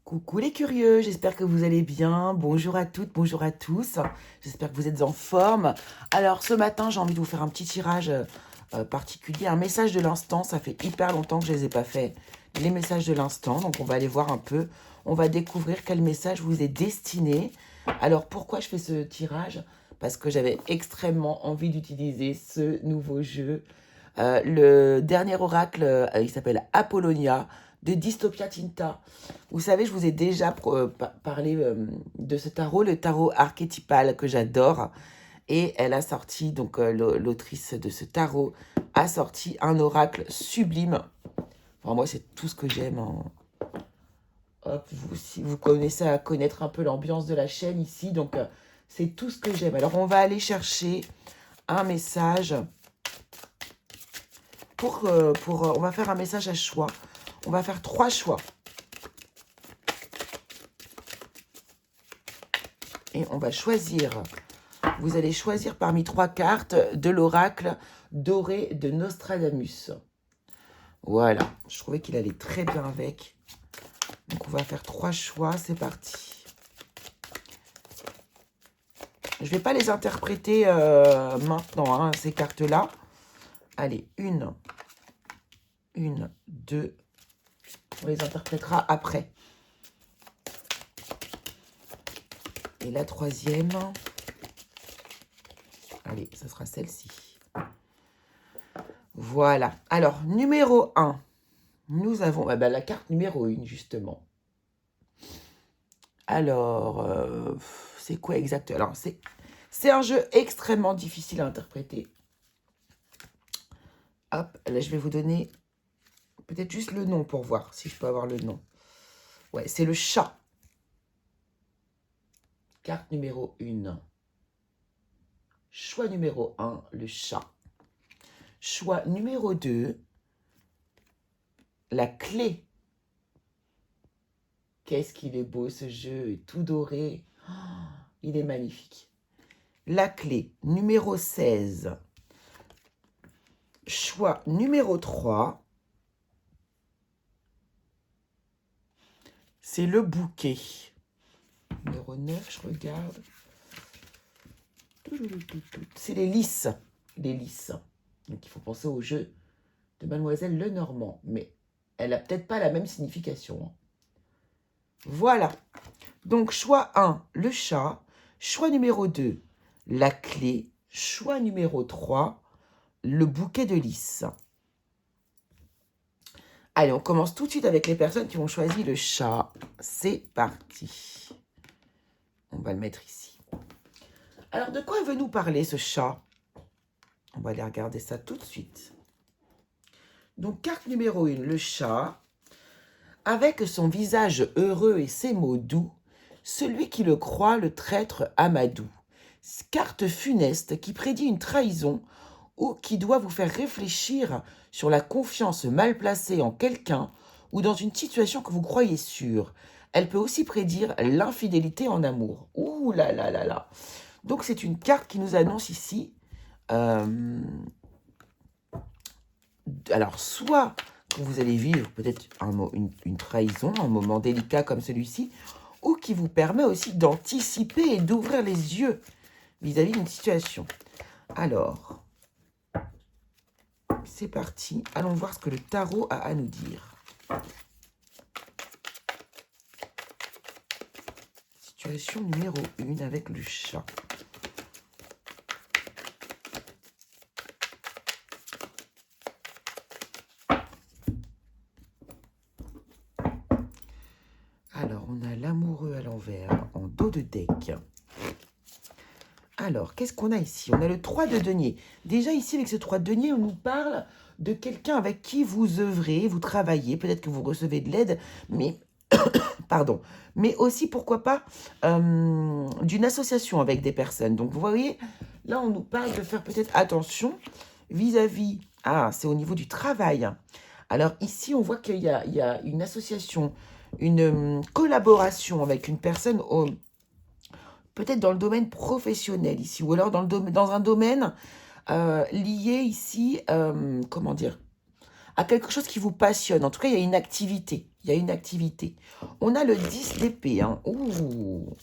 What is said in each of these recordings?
Coucou les curieux, j'espère que vous allez bien. Bonjour à toutes, bonjour à tous. J'espère que vous êtes en forme. Alors ce matin, j'ai envie de vous faire un petit tirage particulier, un message de l'instant. Ça fait hyper longtemps que je ne les ai pas fait, les messages de l'instant. Donc on va aller voir un peu, on va découvrir quel message vous est destiné. Alors pourquoi je fais ce tirage? Parce que j'avais extrêmement envie d'utiliser ce nouveau jeu. Le dernier oracle, il s'appelle Apollonia de Dystopia Tinta. Vous savez, je vous ai déjà parlé de ce tarot, le tarot archétypal que j'adore. Et elle a sorti, donc l'autrice de ce tarot, a sorti un oracle sublime. Enfin, moi, c'est tout ce que j'aime. Hein. Hop, vous, si vous connaissez à connaître un peu l'ambiance de la chaîne ici, donc c'est tout ce que j'aime. Alors, on va aller chercher un message on va faire un message à choix. On va faire 3 choix. Et on va choisir. Vous allez choisir parmi 3 cartes de l'oracle doré de Nostradamus. Voilà. Je trouvais qu'il allait très bien avec. Donc, on va faire 3 choix. C'est parti. Je ne vais pas les interpréter maintenant, hein, ces cartes-là. Allez, une, 2. On les interprétera après. Et la 3e. Allez, ça sera celle-ci. Voilà. Alors, numéro 1. Nous avons la carte numéro 1, justement. Alors, c'est quoi exactement? Alors, c'est un jeu extrêmement difficile à interpréter. Hop, là, je vais vous donner peut-être juste le nom pour voir si je peux avoir le nom. Ouais, c'est le chat. Carte numéro 1. Choix numéro 1, le chat. Choix numéro 2, la clé. Qu'est-ce qu'il est beau ce jeu, tout doré. Oh, il est magnifique. La clé numéro 16. Choix numéro 3. C'est le bouquet. Numéro 9, je regarde. C'est les lys. Les lys. Donc il faut penser au jeu de Mademoiselle Lenormand. Mais elle n'a peut-être pas la même signification. Voilà. Donc choix 1, le chat. Choix numéro 2, la clé. Choix numéro 3, le bouquet de lys. Allez, on commence tout de suite avec les personnes qui ont choisi le chat. C'est parti. On va le mettre ici. Alors, de quoi veut nous parler ce chat? On va aller regarder ça tout de suite. Donc, carte numéro 1, le chat. Avec son visage heureux et ses mots doux, celui qui le croit le traître Amadou. Carte funeste qui prédit une trahison ou qui doit vous faire réfléchir sur la confiance mal placée en quelqu'un ou dans une situation que vous croyez sûre. Elle peut aussi prédire l'infidélité en amour. Ouh là là là là. Donc c'est une carte qui nous annonce ici, alors soit que vous allez vivre peut-être une trahison, un moment délicat comme celui-ci, ou qui vous permet aussi d'anticiper et d'ouvrir les yeux vis-à-vis d'une situation. Alors, c'est parti. Allons voir ce que le tarot a à nous dire. Situation numéro 1 avec le chat. Alors, on a l'amoureux à l'envers en dos de deck. Alors, qu'est-ce qu'on a ici? On a le 3 de denier. Déjà ici, avec ce 3 de denier, on nous parle de quelqu'un avec qui vous œuvrez, vous travaillez, peut-être que vous recevez de l'aide, mais, pardon, mais aussi, pourquoi pas, d'une association avec des personnes. Donc, vous voyez, là, on nous parle de faire peut-être attention vis-à-vis, c'est au niveau du travail. Alors, ici, on voit qu'il y a une association, une collaboration avec une personne peut-être dans le domaine professionnel ici, ou alors dans un domaine lié ici, comment dire, à quelque chose qui vous passionne. En tout cas, il y a une activité. Il y a une activité. On a le 10 d'épée. Hein. Ouh.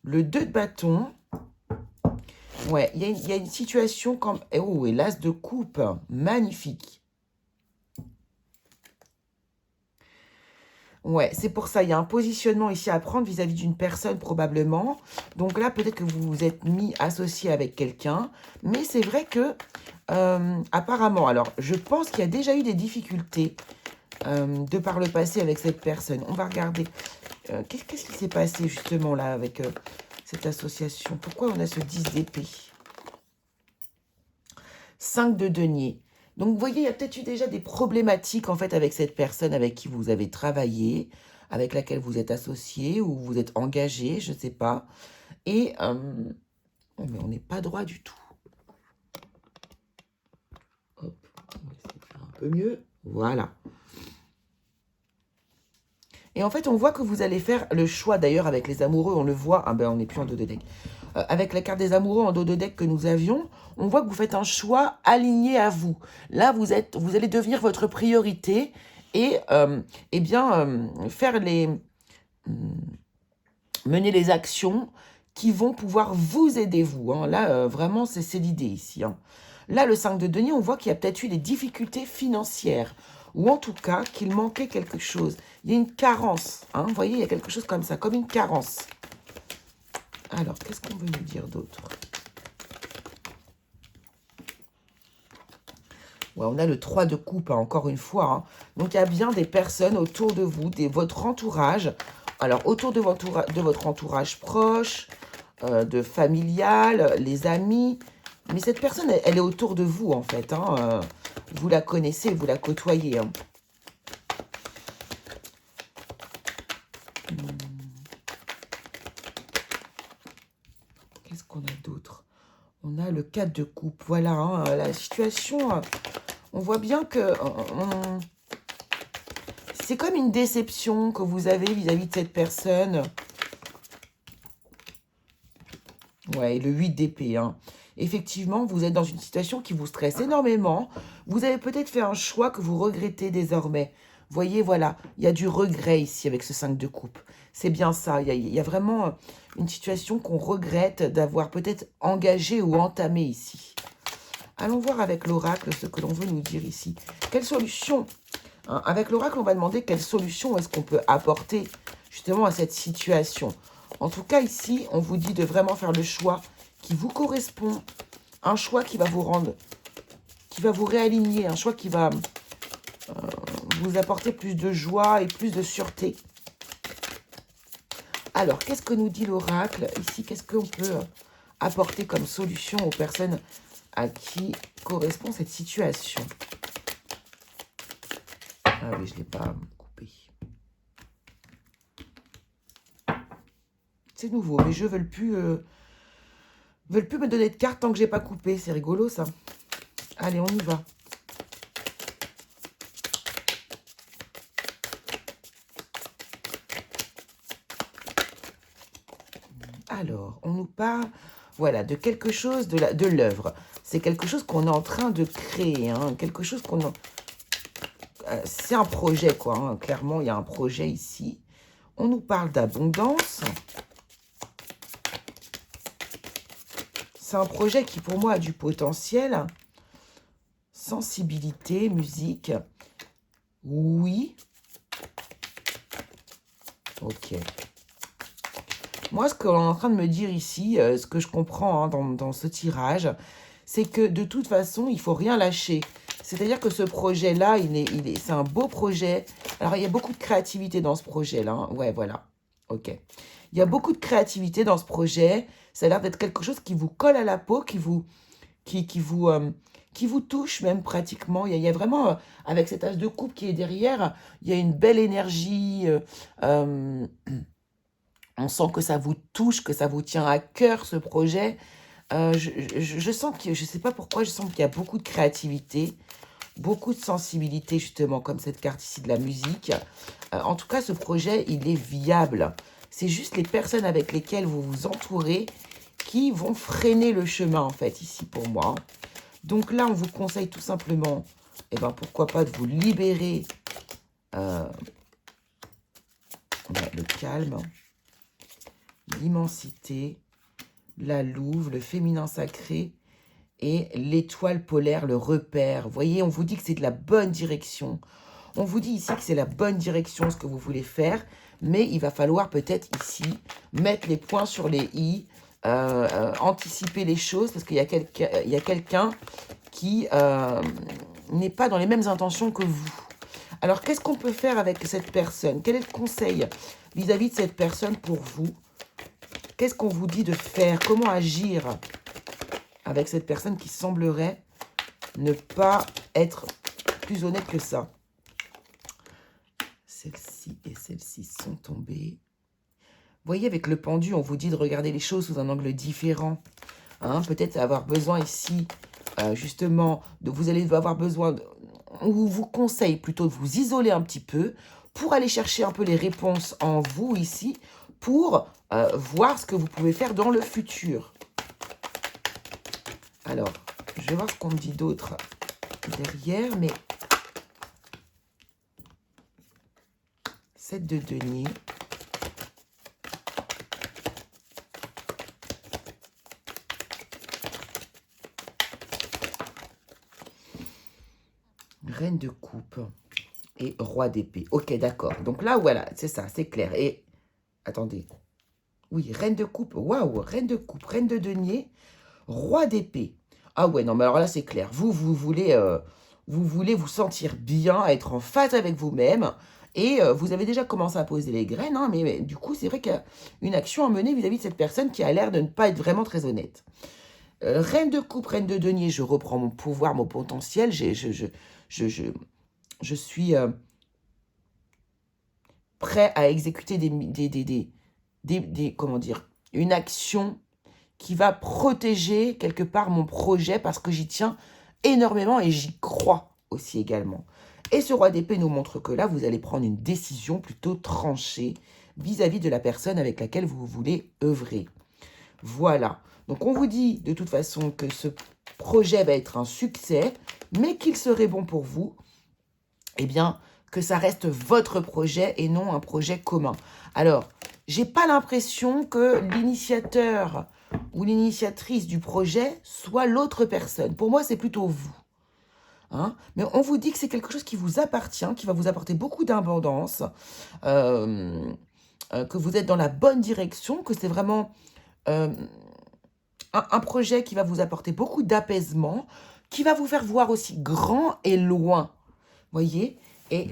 Le 2 de bâton. Ouais, il y a une situation comme... Oh, et l'as de coupe. Magnifique. Ouais, c'est pour ça. Il y a un positionnement ici à prendre vis-à-vis d'une personne probablement. Donc là, peut-être que vous vous êtes mis associé avec quelqu'un. Mais c'est vrai que, apparemment, alors, je pense qu'il y a déjà eu des difficultés de par le passé avec cette personne. On va regarder. Qu'est-ce qui s'est passé justement là avec cette association? Pourquoi on a ce 10 d'épée? 5 de denier. Donc, vous voyez, il y a peut-être eu déjà des problématiques, en fait, avec cette personne avec qui vous avez travaillé, avec laquelle vous êtes associé ou vous êtes engagé, je ne sais pas. Et, oh, mais on n'est pas droit du tout. Hop, on va essayer de faire un peu mieux. Voilà. Et en fait, on voit que vous allez faire le choix, d'ailleurs, avec les amoureux, on le voit. Ah ben, on n'est plus en dos de deck. Avec la carte des amoureux en dos de deck que nous avions, on voit que vous faites un choix aligné à vous. Là, vous allez devenir votre priorité et faire mener les actions qui vont pouvoir vous aider, vous. Hein. Là, vraiment, c'est l'idée ici. Hein. Là, le 5 de denier, on voit qu'il y a peut-être eu des difficultés financières. Ou en tout cas, qu'il manquait quelque chose. Il y a une carence. Hein. Vous voyez, il y a quelque chose comme ça, comme une carence. Alors, qu'est-ce qu'on veut nous dire d'autre? Ouais, on a le 3 de coupe, hein, encore une fois. Hein. Donc, il y a bien des personnes autour de vous, votre entourage. Alors, autour de votre entourage proche, de familial, les amis. Mais cette personne, elle est autour de vous, en fait. Hein. Vous la connaissez, vous la côtoyez. Hein. Qu'est-ce qu'on a d'autre? On a le 4 de coupe. Voilà, hein, la situation... On voit bien que c'est comme une déception que vous avez vis-à-vis de cette personne. Ouais, le 8 d'épée. Hein. Effectivement, vous êtes dans une situation qui vous stresse énormément. Vous avez peut-être fait un choix que vous regrettez désormais. Vous voyez, voilà, il y a du regret ici avec ce 5 de coupe. C'est bien ça. Il y a vraiment une situation qu'on regrette d'avoir peut-être engagée ou entamée ici. Allons voir avec l'oracle ce que l'on veut nous dire ici. Quelle solution hein, avec l'oracle, on va demander quelle solution est-ce qu'on peut apporter justement à cette situation. En tout cas, ici, on vous dit de vraiment faire le choix qui vous correspond. Un choix qui va vous rendre, qui va vous réaligner. Un choix qui va vous apporter plus de joie et plus de sûreté. Alors, qu'est-ce que nous dit l'oracle ici? Qu'est-ce qu'on peut apporter comme solution aux personnes à qui correspond cette situation? Ah oui, je ne l'ai pas coupé. C'est nouveau, mais je ne veulent plus me donner de cartes tant que je n'ai pas coupé. C'est rigolo, ça. Allez, on y va. Alors, on nous parle, voilà, de quelque chose, de l'œuvre. C'est quelque chose qu'on est en train de créer, hein, quelque chose qu'on... c'est un projet, quoi. Hein. Clairement, il y a un projet ici. On nous parle d'abondance. C'est un projet qui, pour moi, a du potentiel. Sensibilité, musique. Oui. Ok. Moi, ce qu'on est en train de me dire ici, ce que je comprends hein, dans ce tirage, c'est que de toute façon, il ne faut rien lâcher. C'est-à-dire que ce projet-là, c'est un beau projet. Alors, il y a beaucoup de créativité dans ce projet-là. Hein. Ouais, voilà. Ok. Il y a beaucoup de créativité dans ce projet. Ça a l'air d'être quelque chose qui vous colle à la peau, qui vous touche même pratiquement. Il y a vraiment, avec cet as de coupe qui est derrière, il y a une belle énergie. On sent que ça vous touche, que ça vous tient à cœur, ce projet. Je sens que, je ne sais pas pourquoi, je sens qu'il y a beaucoup de créativité, beaucoup de sensibilité, justement, comme cette carte ici de la musique. En tout cas, ce projet, il est viable. C'est juste les personnes avec lesquelles vous vous entourez qui vont freiner le chemin, en fait, ici, pour moi. Donc là, on vous conseille tout simplement, eh ben, pourquoi pas de vous libérer le calme, l'immensité, la louve, le féminin sacré et l'étoile polaire, le repère. Vous voyez, on vous dit que c'est de la bonne direction. On vous dit ici que c'est la bonne direction, ce que vous voulez faire, mais il va falloir peut-être ici mettre les points sur les i, anticiper les choses, parce qu'il y a quelqu'un qui n'est pas dans les mêmes intentions que vous. Alors, qu'est-ce qu'on peut faire avec cette personne? Quel est le conseil vis-à-vis de cette personne pour vous? Qu'est-ce qu'on vous dit de faire? Comment agir avec cette personne qui semblerait ne pas être plus honnête que ça? Celle-ci et celle-ci sont tombées. Vous voyez, avec le pendu, on vous dit de regarder les choses sous un angle différent. Hein, peut-être avoir besoin ici, justement, vous allez avoir besoin, on vous conseille plutôt de vous isoler un petit peu pour aller chercher un peu les réponses en vous ici, pour voir ce que vous pouvez faire dans le futur. Alors, je vais voir ce qu'on me dit d'autre derrière, mais 7 de denier. Reine de coupe et roi d'épée. Ok, d'accord. Donc là, voilà, c'est ça, c'est clair. Et, attendez. Oui, reine de coupe. Waouh, reine de coupe, reine de denier, roi d'épée. Ah ouais, non, mais alors là, c'est clair. Vous voulez vous sentir bien, être en phase avec vous-même. Et vous avez déjà commencé à poser les graines, hein, mais du coup, c'est vrai qu'il y a une action à mener vis-à-vis de cette personne qui a l'air de ne pas être vraiment très honnête. Reine de coupe, reine de denier, je reprends mon pouvoir, mon potentiel. Je suis prêt à exécuter comment dire, une action qui va protéger quelque part mon projet parce que j'y tiens énormément et j'y crois aussi également. Et ce roi d'épée nous montre que là, vous allez prendre une décision plutôt tranchée vis-à-vis de la personne avec laquelle vous voulez œuvrer. Voilà. Donc, on vous dit de toute façon que ce projet va être un succès, mais qu'il serait bon pour vous, eh bien, que ça reste votre projet et non un projet commun. Alors, j'ai pas l'impression que l'initiateur ou l'initiatrice du projet soit l'autre personne. Pour moi, c'est plutôt vous. Hein? Mais on vous dit que c'est quelque chose qui vous appartient, qui va vous apporter beaucoup d'abondance, que vous êtes dans la bonne direction, que c'est vraiment un projet qui va vous apporter beaucoup d'apaisement, qui va vous faire voir aussi grand et loin. Voyez? Et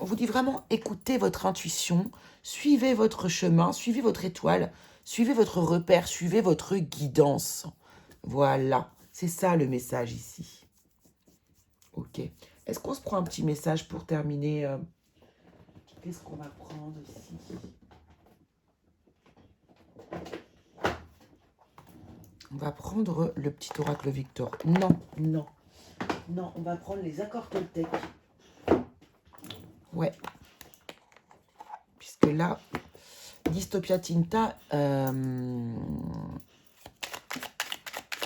on vous dit vraiment, écoutez votre intuition, suivez votre chemin, suivez votre étoile, suivez votre repère, suivez votre guidance. Voilà, c'est ça le message ici. Ok. Est-ce qu'on se prend un petit message pour terminer? Qu'est-ce qu'on va prendre ici? On va prendre le petit oracle Victor. Non, non. Non, on va prendre les accords Toltec. Ouais. Puisque là, Dystopia Tinta,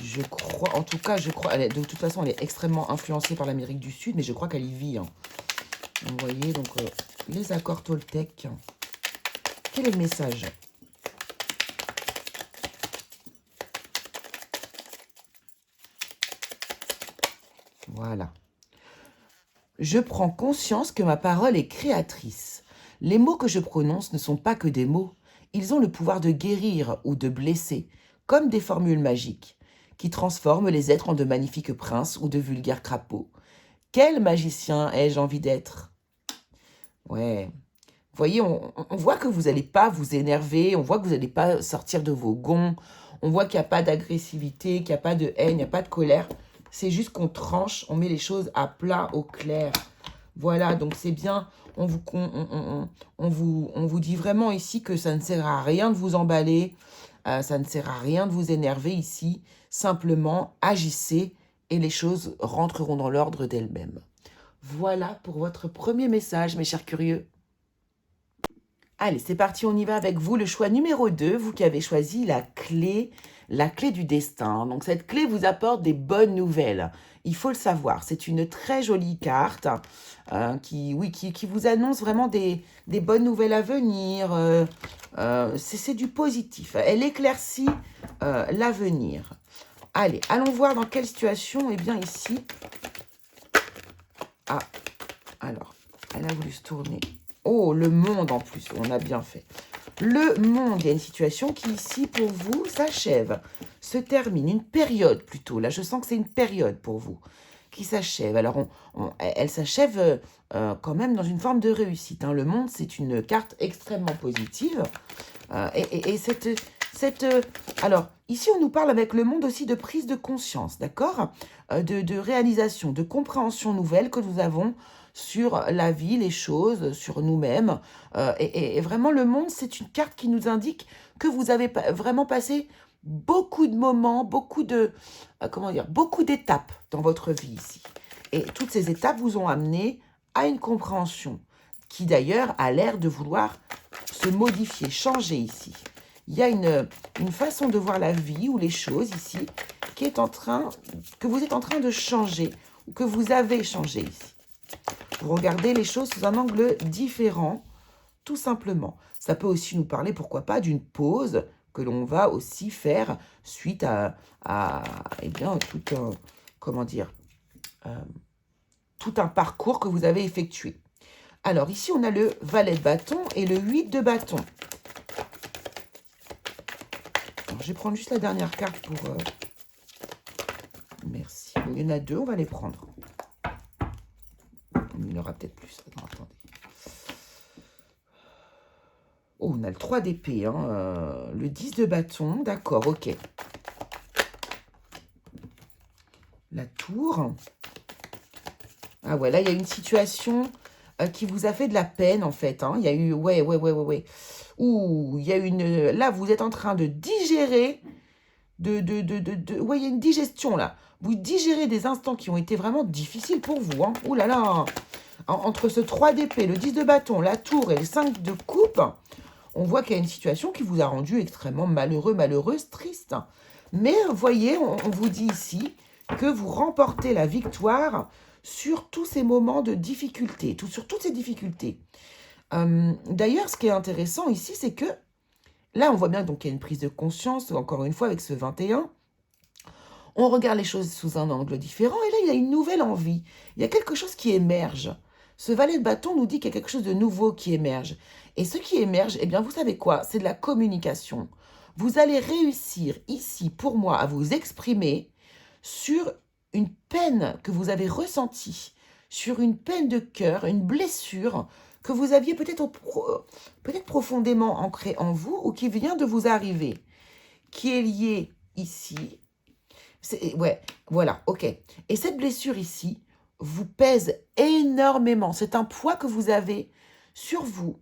je crois, en tout cas, je crois, de toute façon, elle est extrêmement influencée par l'Amérique du Sud, mais je crois qu'elle y vit. Hein. Vous voyez, donc, les accords Toltec. Quel est le message? Voilà. Je prends conscience que ma parole est créatrice. Les mots que je prononce ne sont pas que des mots. Ils ont le pouvoir de guérir ou de blesser, comme des formules magiques, qui transforment les êtres en de magnifiques princes ou de vulgaires crapauds. Quel magicien ai-je envie d'être? Ouais. Vous voyez, on voit que vous n'allez pas vous énerver, on voit que vous n'allez pas sortir de vos gonds, on voit qu'il n'y a pas d'agressivité, qu'il n'y a pas de haine, il n'y a pas de colère. C'est juste qu'on tranche, on met les choses à plat, au clair. Voilà, donc c'est bien. On vous dit vraiment ici que ça ne sert à rien de vous emballer, ça ne sert à rien de vous énerver ici. Simplement, agissez et les choses rentreront dans l'ordre d'elles-mêmes. Voilà pour votre premier message, mes chers curieux. Allez, c'est parti, on y va avec vous. Le choix numéro 2, vous qui avez choisi la clé la clé du destin. Donc cette clé vous apporte des bonnes nouvelles. Il faut le savoir. C'est une très jolie carte qui vous annonce vraiment des bonnes nouvelles à venir. C'est du positif. Elle éclaircit l'avenir. Allez, allons voir dans quelle situation. Eh bien ici... Ah, alors, elle a voulu se tourner. Oh, le monde en plus, on a bien fait. Le monde, il y a une situation qui ici, pour vous, s'achève, se termine. Une période plutôt. Là, je sens que c'est une période pour vous qui s'achève. Alors, elle s'achève quand même dans une forme de réussite. Hein. Le monde, c'est une carte extrêmement positive. Alors, ici, on nous parle avec le monde aussi de prise de conscience, d'accord, de réalisation, de compréhension nouvelle que nous avons sur la vie, les choses, sur nous-mêmes. Et vraiment, le monde, c'est une carte qui nous indique que vous avez vraiment passé beaucoup de moments, beaucoup d'étapes dans votre vie ici. Et toutes ces étapes vous ont amené à une compréhension qui d'ailleurs a l'air de vouloir se modifier, changer ici. Il y a une façon de voir la vie ou les choses ici que vous êtes en train de changer ou que vous avez changé ici. Vous regardez les choses sous un angle différent, tout simplement. Ça peut aussi nous parler, pourquoi pas, d'une pause que l'on va aussi faire suite à eh bien, tout un parcours que vous avez effectué. Alors ici, on a le valet de bâton et le 8 de bâton. Alors, je vais prendre juste la dernière carte pour... Merci. Bon, il y en a deux, on va les prendre. Il y en aura peut-être plus. Attendez. Oh, on a le 3 d'épée, hein, le 10 de bâton. D'accord, ok. La tour. Ah ouais, là, il y a une situation qui vous a fait de la peine, en fait. Hein. Il y a eu... Ouais. Ouh, il y a une... Là, vous êtes en train de digérer... Ouais, il y a une digestion, là. Vous digérez des instants qui ont été vraiment difficiles pour vous. Hein. Ouh là là. Entre ce 3 d'épée, le 10 de bâton, la tour et le 5 de coupe, on voit qu'il y a une situation qui vous a rendu extrêmement malheureux, malheureuse, triste. Mais voyez, on vous dit ici que vous remportez la victoire sur tous ces moments de difficulté, sur toutes ces difficultés. D'ailleurs, ce qui est intéressant ici, c'est que là, on voit bien qu'il y a une prise de conscience, encore une fois, avec ce 21. On regarde les choses sous un angle différent, et là, il y a une nouvelle envie. Il y a quelque chose qui émerge. Ce valet de bâton nous dit qu'il y a quelque chose de nouveau qui émerge. Et ce qui émerge, eh bien, vous savez quoi? C'est de la communication. Vous allez réussir ici, pour moi, à vous exprimer sur une peine que vous avez ressentie, sur une peine de cœur, une blessure que vous aviez peut-être profondément ancrée en vous ou qui vient de vous arriver, qui est liée ici. Ouais, voilà, ok. Et cette blessure ici vous pèse énormément. C'est un poids que vous avez sur vous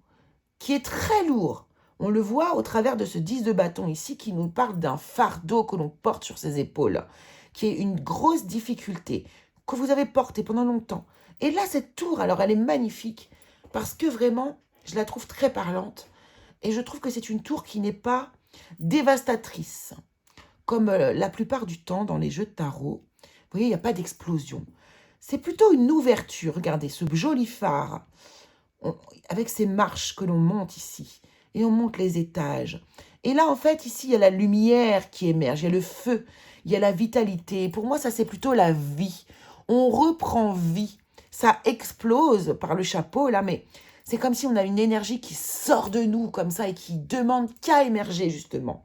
qui est très lourd. On le voit au travers de ce 10 de bâton ici qui nous parle d'un fardeau que l'on porte sur ses épaules, qui est une grosse difficulté que vous avez portée pendant longtemps. Et là, cette tour, alors elle est magnifique parce que vraiment, je la trouve très parlante et je trouve que c'est une tour qui n'est pas dévastatrice. Comme la plupart du temps dans les jeux de tarot, vous voyez, il n'y a pas d'explosion. C'est plutôt une ouverture. Regardez, ce joli phare, avec ces marches que l'on monte ici. Et on monte les étages. Et là, en fait, ici, il y a la lumière qui émerge, il y a le feu, il y a la vitalité. Pour moi, ça, c'est plutôt la vie. On reprend vie. Ça explose par le chapeau, là, mais c'est comme si on a une énergie qui sort de nous, comme ça, et qui demande qu'à émerger, justement.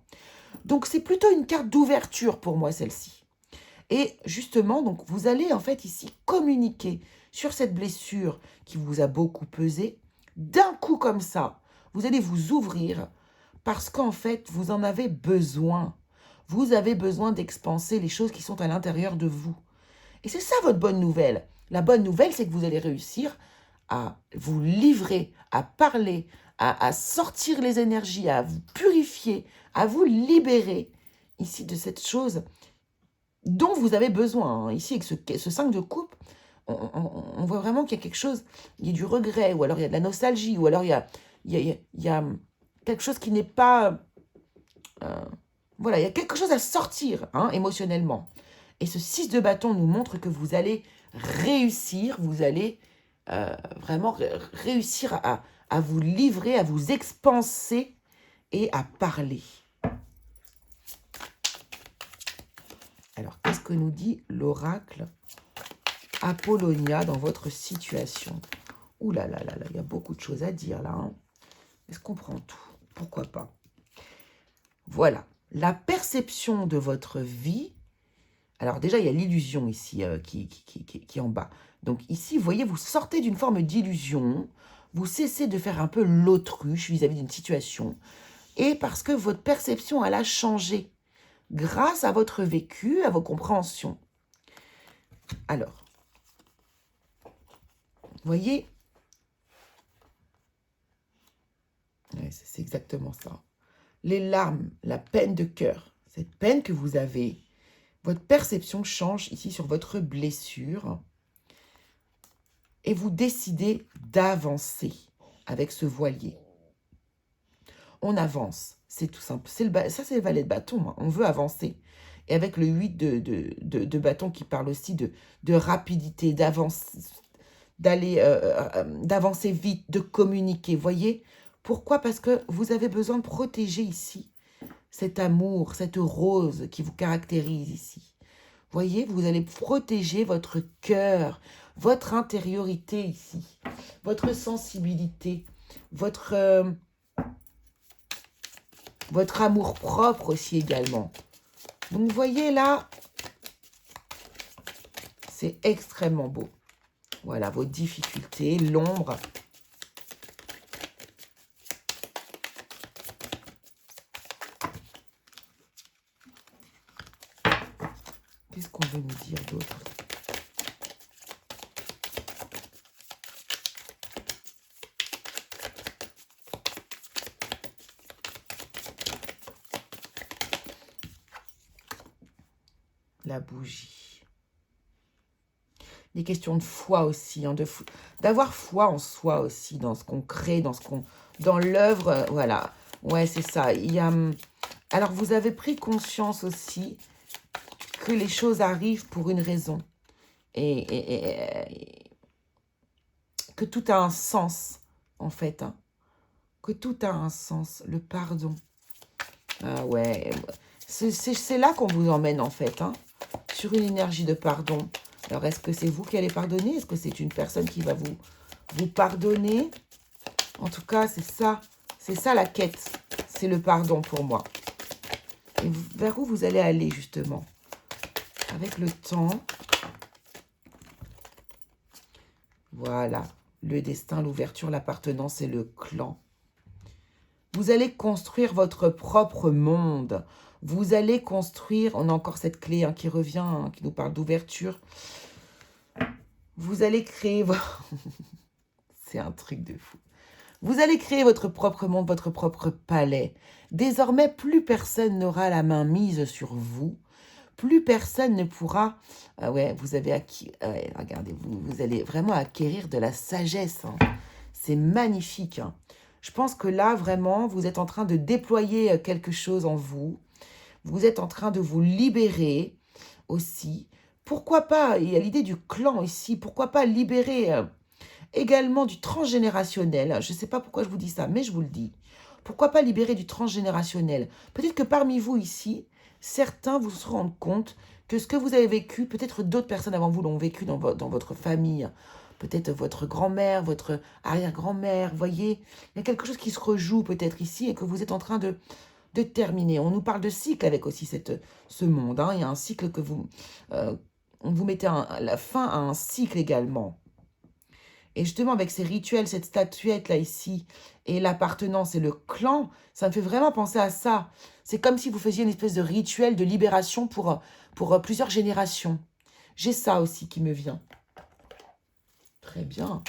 Donc, c'est plutôt une carte d'ouverture pour moi, celle-ci. Et justement, donc, vous allez en fait ici communiquer sur cette blessure qui vous a beaucoup pesé. D'un coup comme ça, vous allez vous ouvrir parce qu'en fait, vous en avez besoin. Vous avez besoin d'expanser les choses qui sont à l'intérieur de vous. Et c'est ça votre bonne nouvelle. La bonne nouvelle, c'est que vous allez réussir à vous livrer, à parler, à sortir les énergies, à vous purifier, à vous libérer ici de cette chose dont vous avez besoin. Hein. Ici, avec ce 5 de coupe, on voit vraiment qu'il y a quelque chose, il y a du regret, ou alors il y a de la nostalgie, ou alors il y a quelque chose qui n'est pas Voilà, il y a quelque chose à sortir hein, émotionnellement. Et ce 6 de bâton nous montre que vous allez réussir, vous allez vraiment réussir à vous livrer, à vous expanser et à parler. Alors, qu'est-ce que nous dit l'oracle Apollonia dans votre situation? Ouh là là là là, il y a beaucoup de choses à dire là. Hein. Est-ce qu'on prend tout? Pourquoi pas? Voilà, la perception de votre vie. Alors déjà, il y a l'illusion ici qui est en bas. Donc ici, vous voyez, vous sortez d'une forme d'illusion. Vous cessez de faire un peu l'autruche vis-à-vis d'une situation. Et parce que votre perception, elle a changé grâce à votre vécu, à vos compréhensions. Alors, vous voyez, ouais, c'est exactement ça. Les larmes, la peine de cœur, cette peine que vous avez, votre perception change ici sur votre blessure et vous décidez d'avancer avec ce voilier. On avance, c'est tout simple. Ça, c'est le valet de bâton, hein. On veut avancer. Et avec le 8 de bâton qui parle aussi de rapidité, d'avancer vite, de communiquer. Voyez? Pourquoi? Parce que vous avez besoin de protéger ici cet amour, cette rose qui vous caractérise ici. Voyez, vous allez protéger votre cœur, votre intériorité ici, votre sensibilité, votre amour propre aussi également. Donc, vous voyez là, c'est extrêmement beau. Voilà, vos difficultés, l'ombre. Qu'est-ce qu'on veut nous dire d'autre? La bougie. Des questions de foi aussi, hein, d'avoir foi en soi aussi, dans ce qu'on crée, dans l'œuvre, voilà. Ouais, c'est ça. Il y a, alors, vous avez pris conscience aussi que les choses arrivent pour une raison. Et que tout a un sens, en fait. Hein. Que tout a un sens. Le pardon. Ah ouais. C'est là qu'on vous emmène, en fait. Hein, sur une énergie de pardon. Alors, est-ce que c'est vous qui allez pardonner? Est-ce que c'est une personne qui va vous pardonner? En tout cas, c'est ça. C'est ça la quête. C'est le pardon pour moi. Et vers où vous allez aller, justement? Avec le temps. Voilà. Le destin, l'ouverture, l'appartenance et le clan. Vous allez construire votre propre monde. Vous allez construire, on a encore cette clé hein, qui revient, hein, qui nous parle d'ouverture. Vous allez créer... C'est un truc de fou. Vous allez créer votre propre monde, votre propre palais. Désormais, plus personne n'aura la main mise sur vous. Plus personne ne pourra... ouais, vous avez acquis... regardez, vous allez vraiment acquérir de la sagesse. Hein. C'est magnifique. Hein. Je pense que là, vraiment, vous êtes en train de déployer quelque chose en vous. Vous êtes en train de vous libérer aussi. Pourquoi pas, il y a l'idée du clan ici, pourquoi pas libérer également du transgénérationnel. Je ne sais pas pourquoi je vous dis ça, mais je vous le dis. Pourquoi pas libérer du transgénérationnel? Peut-être que parmi vous ici, certains vous se rendent compte que ce que vous avez vécu, peut-être d'autres personnes avant vous l'ont vécu dans votre famille. Peut-être votre grand-mère, votre arrière-grand-mère, voyez. Il y a quelque chose qui se rejoue peut-être ici et que vous êtes en train de terminer. On nous parle de cycle avec aussi ce monde. Hein. Il y a un cycle que vous mettez la fin à un cycle également. Et justement, avec ces rituels, cette statuette-là ici, et l'appartenance et le clan, ça me fait vraiment penser à ça. C'est comme si vous faisiez une espèce de rituel de libération pour plusieurs générations. J'ai ça aussi qui me vient. Très bien.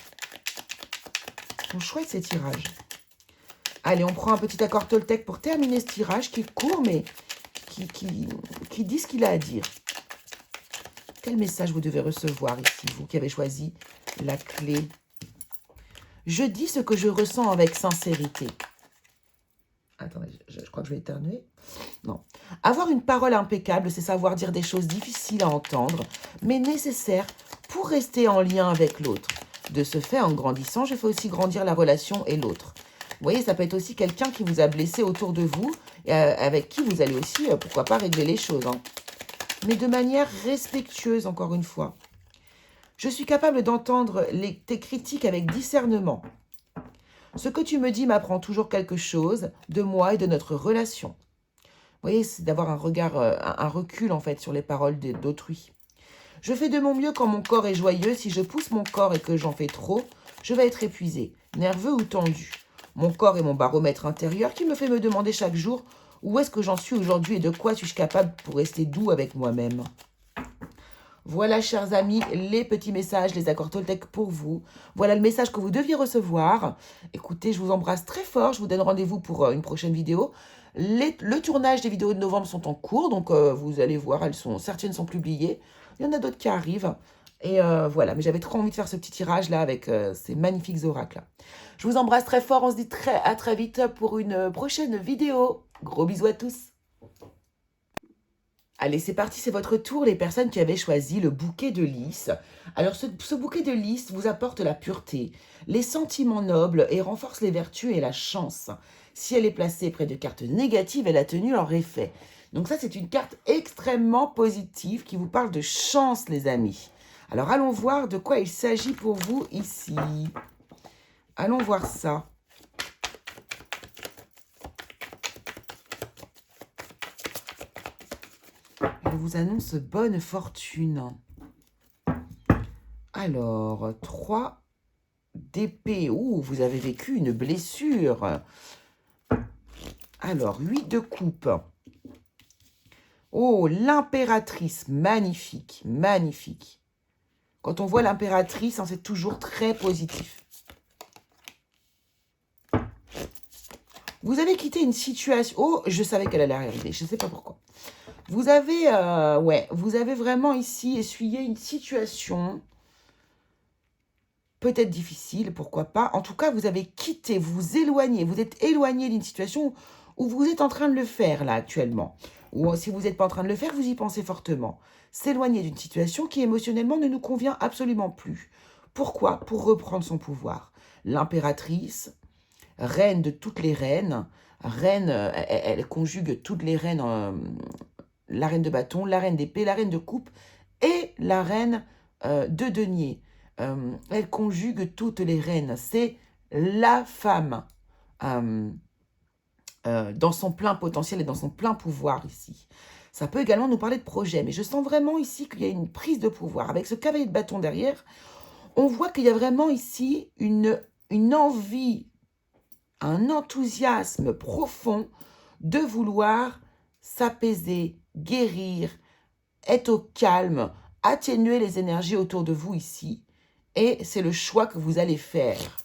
Ils sont chouettes ces tirages. Allez, on prend un petit accord Toltec pour terminer ce tirage qui est court, mais qui dit ce qu'il a à dire. Quel message vous devez recevoir ici, vous qui avez choisi la clé? Je dis ce que je ressens avec sincérité. Attendez, je crois que je vais éternuer. Non. Avoir une parole impeccable, c'est savoir dire des choses difficiles à entendre, mais nécessaires pour rester en lien avec l'autre. De ce fait, en grandissant, je fais aussi grandir la relation et l'autre. Vous voyez, ça peut être aussi quelqu'un qui vous a blessé autour de vous, et avec qui vous allez aussi, pourquoi pas, régler les choses. Hein. Mais de manière respectueuse, encore une fois. Je suis capable d'entendre tes critiques avec discernement. Ce que tu me dis m'apprend toujours quelque chose de moi et de notre relation. Vous voyez, c'est d'avoir un regard, un recul en fait sur les paroles d'autrui. Je fais de mon mieux quand mon corps est joyeux. Si je pousse mon corps et que j'en fais trop, je vais être épuisé, nerveux ou tendu. Mon corps est mon baromètre intérieur qui me fait me demander chaque jour où est-ce que j'en suis aujourd'hui et de quoi suis-je capable pour rester doux avec moi-même. Voilà, chers amis, les petits messages, les accords Toltec pour vous. Voilà le message que vous deviez recevoir. Écoutez, je vous embrasse très fort. Je vous donne rendez-vous pour une prochaine vidéo. Le tournage des vidéos de novembre sont en cours, donc vous allez voir, certaines sont publiées. Il y en a d'autres qui arrivent. Et voilà, mais j'avais trop envie de faire ce petit tirage-là avec ces magnifiques oracles. Je vous embrasse très fort. On se dit à très vite pour une prochaine vidéo. Gros bisous à tous. Allez, c'est parti, c'est votre tour, les personnes qui avaient choisi le bouquet de lys. Alors, ce bouquet de lys vous apporte la pureté, les sentiments nobles et renforce les vertus et la chance. Si elle est placée près de cartes négatives, elle a tenu leur effet. Donc ça, c'est une carte extrêmement positive qui vous parle de chance, les amis. Alors, allons voir de quoi il s'agit pour vous ici. Allons voir ça. Je vous annonce bonne fortune. Alors, 3 d'épée. Ouh, vous avez vécu une blessure. Alors, 8 de coupe. Oh, l'impératrice. Magnifique, magnifique. Quand on voit l'impératrice, hein, c'est toujours très positif. Vous avez quitté une situation... Oh, je savais qu'elle allait arriver. Je ne sais pas pourquoi. Vous avez, vous avez vraiment ici essuyé une situation peut-être difficile, pourquoi pas. En tout cas, vous avez quitté, vous éloignez, vous êtes éloigné d'une situation où vous êtes en train de le faire là actuellement. Ou si vous n'êtes pas en train de le faire, vous y pensez fortement. S'éloigner d'une situation qui émotionnellement ne nous convient absolument plus. Pourquoi? Pour reprendre son pouvoir. L'impératrice, reine de toutes les reines, reine, elle conjugue toutes les reines, la reine de bâton, la reine d'épée, la reine de coupe et la reine de denier. Elle conjugue toutes les reines. C'est la femme dans son plein potentiel et dans son plein pouvoir ici. Ça peut également nous parler de projet, mais je sens vraiment ici qu'il y a une prise de pouvoir. Avec ce cavalier de bâton derrière, on voit qu'il y a vraiment ici une envie, un enthousiasme profond de vouloir s'apaiser, guérir, être au calme, atténuer les énergies autour de vous ici. Et c'est le choix que vous allez faire.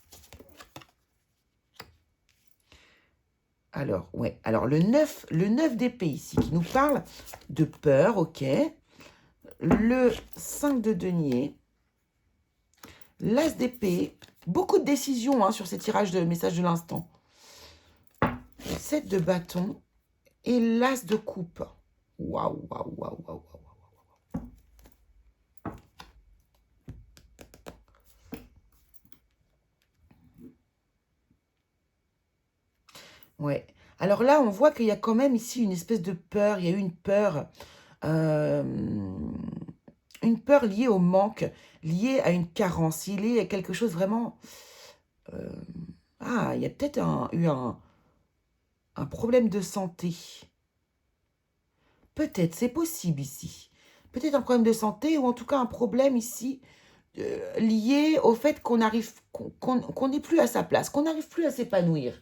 Alors, ouais. Alors, le 9 d'épée ici, qui nous parle de peur, ok. Le 5 de denier. L'as d'épée. Beaucoup de décisions hein, sur ces tirages de messages de l'instant. 7 de bâton. Et l'as de coupe. Waouh, waouh, waouh, waouh, waouh. Ouais. Alors là, on voit qu'il y a quand même ici une espèce de peur. Il y a eu une peur liée au manque, liée à une carence, liée à quelque chose vraiment... il y a peut-être eu un problème de santé. Peut-être, c'est possible ici. Peut-être un problème de santé ou en tout cas un problème ici lié au fait qu'on n'est plus à sa place, qu'on n'arrive plus à s'épanouir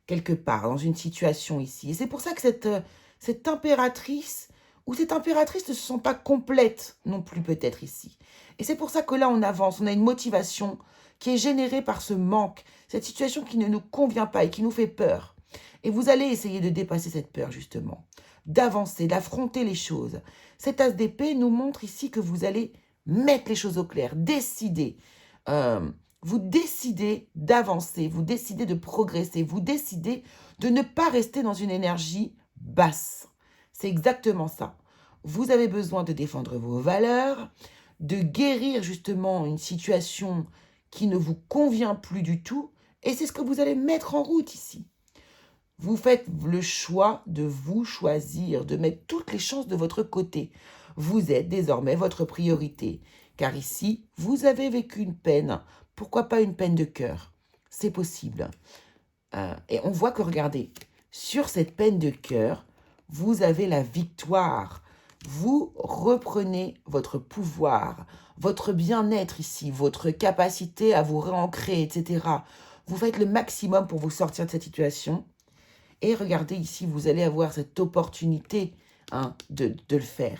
quelque part dans une situation ici. Et c'est pour ça que cette impératrice ou cette impératrice ne se sent pas complète non plus peut-être ici. Et c'est pour ça que là on avance, on a une motivation qui est générée par ce manque, cette situation qui ne nous convient pas et qui nous fait peur. Et vous allez essayer de dépasser cette peur justement, d'avancer, d'affronter les choses. Cet as d'épée nous montre ici que vous allez mettre les choses au clair, décider, Vous décidez d'avancer, vous décidez de progresser, vous décidez de ne pas rester dans une énergie basse. C'est exactement ça. Vous avez besoin de défendre vos valeurs, de guérir justement une situation qui ne vous convient plus du tout, et c'est ce que vous allez mettre en route ici. Vous faites le choix de vous choisir, de mettre toutes les chances de votre côté. Vous êtes désormais votre priorité, car ici, vous avez vécu une peine. Pourquoi pas une peine de cœur? C'est possible. Et on voit que, regardez, sur cette peine de cœur, vous avez la victoire. Vous reprenez votre pouvoir, votre bien-être ici, votre capacité à vous réancrer, etc. Vous faites le maximum pour vous sortir de cette situation. Et regardez ici, vous allez avoir cette opportunité de le faire.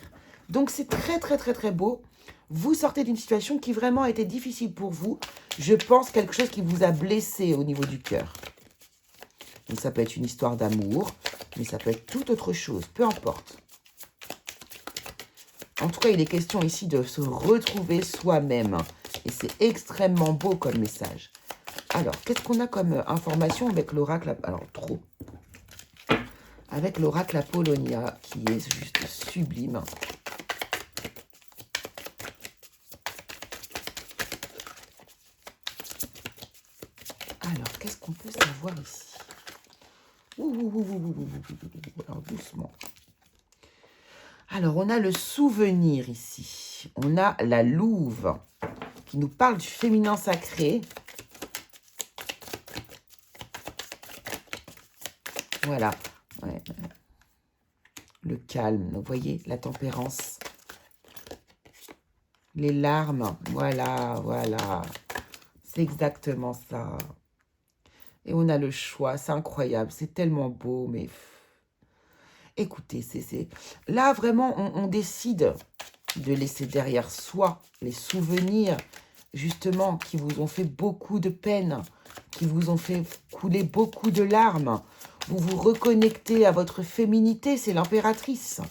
Donc c'est très, très, très, très beau. Vous sortez d'une situation qui vraiment a été difficile pour vous. Je pense quelque chose qui vous a blessé au niveau du cœur. Donc ça peut être une histoire d'amour, mais ça peut être toute autre chose, peu importe. En tout cas, il est question ici de se retrouver soi-même. Et c'est extrêmement beau comme message. Alors, qu'est-ce qu'on a comme information avec l'oracle? Alors, trop. Avec l'oracle Apollonia, qui est juste sublime. Alors, qu'est-ce qu'on peut savoir ici? Alors, doucement. Alors, on a le souvenir ici. On a la louve qui nous parle du féminin sacré. Voilà. Ouais. Le calme, vous voyez, la tempérance. Les larmes, voilà, voilà. C'est exactement ça. Et on a le choix, c'est incroyable, c'est tellement beau, mais... Écoutez, c'est... Là, vraiment, on décide de laisser derrière soi les souvenirs, justement, qui vous ont fait beaucoup de peine, qui vous ont fait couler beaucoup de larmes. Vous vous reconnectez à votre féminité, c'est l'impératrice.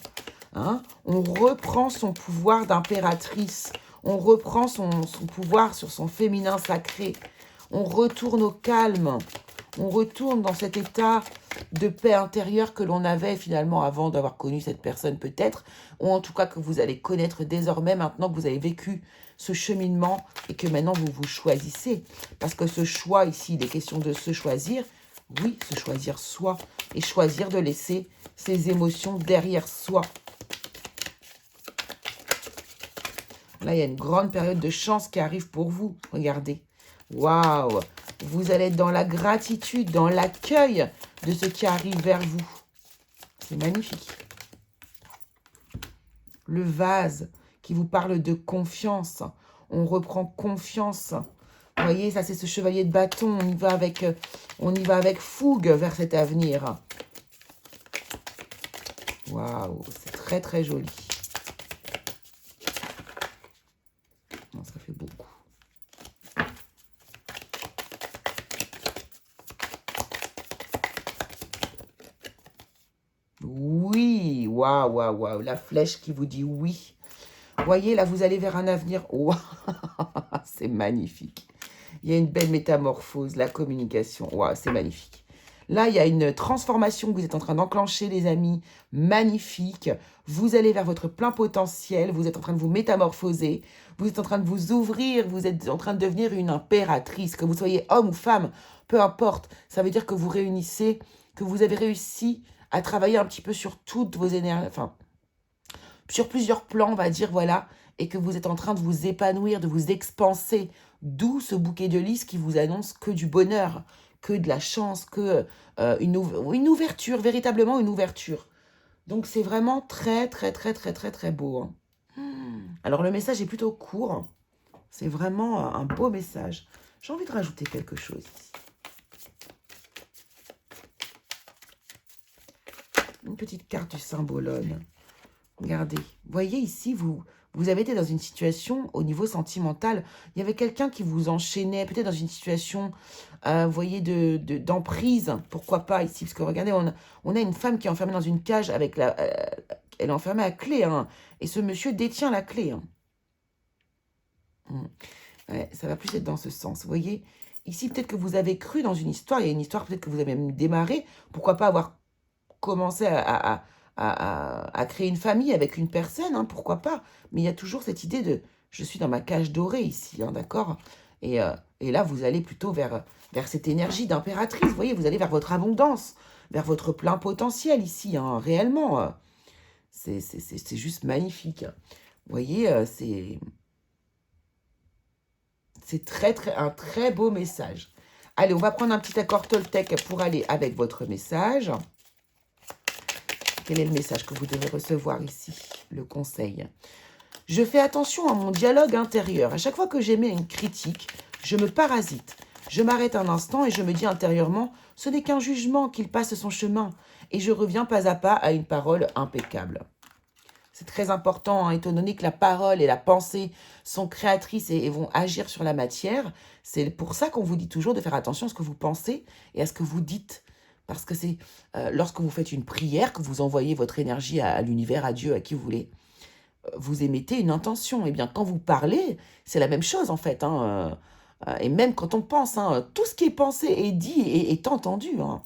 Hein? On reprend son pouvoir d'impératrice. On reprend son pouvoir sur son féminin sacré. On retourne au calme. On retourne dans cet état de paix intérieure que l'on avait finalement avant d'avoir connu cette personne peut-être, ou en tout cas que vous allez connaître désormais maintenant que vous avez vécu ce cheminement et que maintenant vous vous choisissez. Parce que ce choix ici, il est question de se choisir, oui, se choisir soi et choisir de laisser ses émotions derrière soi. Là, il y a une grande période de chance qui arrive pour vous. Regardez. Waouh! Vous allez être dans la gratitude, dans l'accueil de ce qui arrive vers vous. C'est magnifique. Le vase qui vous parle de confiance. On reprend confiance. Vous voyez, ça c'est ce chevalier de bâton. On y va avec fougue vers cet avenir. Waouh, c'est très très joli. Non, ça fait beaucoup. Oui, waouh, waouh, waouh. La flèche qui vous dit oui. Voyez, là, vous allez vers un avenir. Waouh, c'est magnifique. Il y a une belle métamorphose, la communication. Waouh, c'est magnifique. Là, il y a une transformation que vous êtes en train d'enclencher, les amis. Magnifique. Vous allez vers votre plein potentiel. Vous êtes en train de vous métamorphoser. Vous êtes en train de vous ouvrir. Vous êtes en train de devenir une impératrice. Que vous soyez homme ou femme, peu importe. Ça veut dire que vous réunissez, que vous avez réussi à travailler un petit peu sur toutes vos énergies. Enfin, sur plusieurs plans, on va dire, voilà. Et que vous êtes en train de vous épanouir, de vous expanser. D'où ce bouquet de lys qui vous annonce que du bonheur, que de la chance, que une ouverture, véritablement une ouverture. Donc c'est vraiment très, très, très, très, très, très beau. Hein. Alors le message est plutôt court. C'est vraiment un beau message. J'ai envie de rajouter quelque chose ici. Une petite carte du symbolone. Regardez, voyez ici, vous avez été dans une situation au niveau sentimental. Il y avait quelqu'un qui vous enchaînait, peut-être dans une situation, vous voyez, d'emprise. Pourquoi pas ici? Parce que regardez, on a une femme qui est enfermée dans une cage avec la... elle est enfermée à clé, hein, et ce monsieur détient la clé. Hein. Ouais, ça va plus être dans ce sens. Vous voyez, ici, peut-être que vous avez cru dans une histoire. Il y a une histoire peut-être que vous avez même démarré. Pourquoi pas avoir commencé à créer une famille avec une personne, hein, pourquoi pas. Mais il y a toujours cette idée de je suis dans ma cage dorée ici, hein, d'accord, et là, vous allez plutôt vers cette énergie d'impératrice. Vous voyez, vous allez vers votre abondance, vers votre plein potentiel ici, hein, réellement. C'est juste magnifique. Vous voyez, c'est un très beau message. Allez, on va prendre un petit accord Toltec pour aller avec votre message. Quel est le message que vous devez recevoir ici? Le conseil. Je fais attention à mon dialogue intérieur. À chaque fois que j'émets une critique, je me parasite. Je m'arrête un instant et je me dis intérieurement, ce n'est qu'un jugement, qu'il passe son chemin. Et je reviens pas à pas à une parole impeccable. C'est très important, hein, étant donné que la parole et la pensée sont créatrices et vont agir sur la matière. C'est pour ça qu'on vous dit toujours de faire attention à ce que vous pensez et à ce que vous dites. Parce que c'est lorsque vous faites une prière, que vous envoyez votre énergie à l'univers, à Dieu, à qui vous voulez, vous émettez une intention. Et bien, quand vous parlez, c'est la même chose en fait. Hein, et même quand on pense, hein, tout ce qui est pensé et dit est entendu. Hein,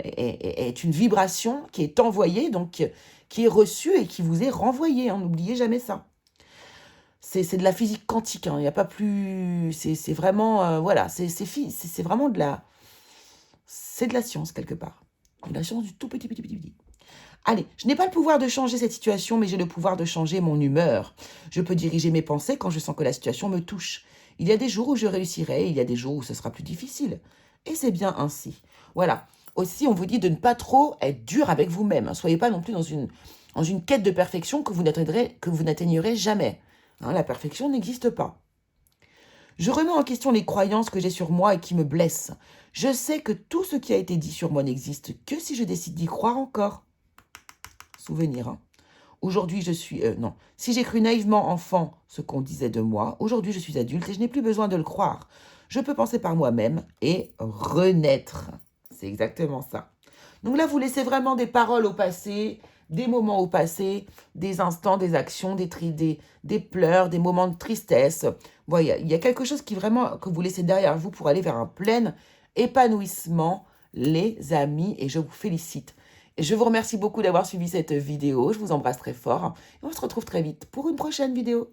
est une vibration qui est envoyée, donc qui est reçue et qui vous est renvoyée. Hein, n'oubliez jamais ça. C'est de la physique quantique. Hein, il n'y a pas plus... C'est vraiment... voilà, c'est vraiment de la... C'est de la science, quelque part. De la science du tout petit, petit, petit, petit. Allez, je n'ai pas le pouvoir de changer cette situation, mais j'ai le pouvoir de changer mon humeur. Je peux diriger mes pensées quand je sens que la situation me touche. Il y a des jours où je réussirai, il y a des jours où ce sera plus difficile. Et c'est bien ainsi. Voilà. Aussi, on vous dit de ne pas trop être dur avec vous-même. Soyez pas non plus dans une quête de perfection que vous n'atteignerez jamais. Hein, la perfection n'existe pas. Je remets en question les croyances que j'ai sur moi et qui me blessent. Je sais que tout ce qui a été dit sur moi n'existe que si je décide d'y croire encore. Souvenir, hein. Aujourd'hui, je suis... non. Si j'ai cru naïvement enfant ce qu'on disait de moi, aujourd'hui, je suis adulte et je n'ai plus besoin de le croire. Je peux penser par moi-même et renaître. C'est exactement ça. Donc là, vous laissez vraiment des paroles au passé, des moments au passé, des instants, des actions, des pleurs, des moments de tristesse. Voilà, il y a quelque chose qui vraiment que vous laissez derrière vous pour aller vers un plein épanouissement, les amis, et je vous félicite. Et je vous remercie beaucoup d'avoir suivi cette vidéo. Je vous embrasse très fort. Et on se retrouve très vite pour une prochaine vidéo.